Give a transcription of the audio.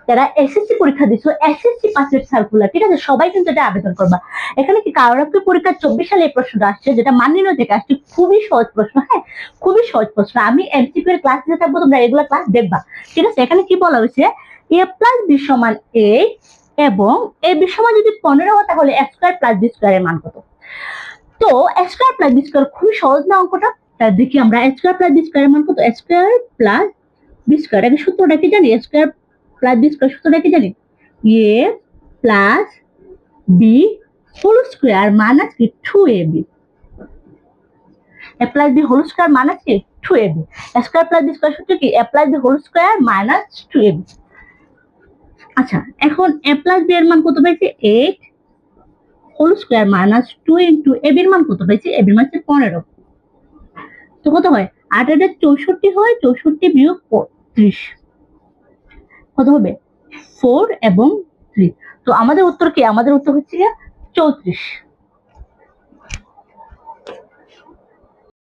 যারা এসএসসি পরীক্ষা দিছো, এসএসসি পাসের সার্কুলার, ঠিক আছে, সবাই কিন্তু এটা আবেদন করবা। এখানে কি কারিগরি পরীক্ষা 24 সালে এই প্রশ্নটা আসছে, যেটা মাননীয় থেকে আসছে, খুবই সহজ প্রশ্ন। হ্যাঁ, খুবই সহজ প্রশ্ন। আমি এমসিকিউ এর ক্লাস দিতে থাকবো, তোমরা এগুলা ক্লাস দেখবা, ঠিক আছে। এখানে কি বলা হয়েছে, a প্লাস b সমান 8 এবং a b সমান যদি 15 হয় তাহলে a square plus b square এর মান কত? তো a square plus b square খুবই সহজ না অঙ্কটা? দেখি আমরা a square plus b square এর মান কত। a square plus b square, এর সূত্রটা কি জানি? a square plus b square সূত্রটা কি জানি? a plus b whole square minus কি 2ab। a plus b whole square minus কি 2ab। a square plus b square সূত্র কি? a plus b whole square minus 2ab। আচ্ছা, এখন a plus b এর মান কত পাইছি? 8 whole square minus 2 into ab এর মান কত পাইছি? ab এর মান হচ্ছে 15। তো কত হয়? 8 এর 64 হয়, 64 বিয়োগ 30 কত হবে? 4 এবং 3। তো আমাদের উত্তর কি? আমাদের উত্তর হচ্ছে 34।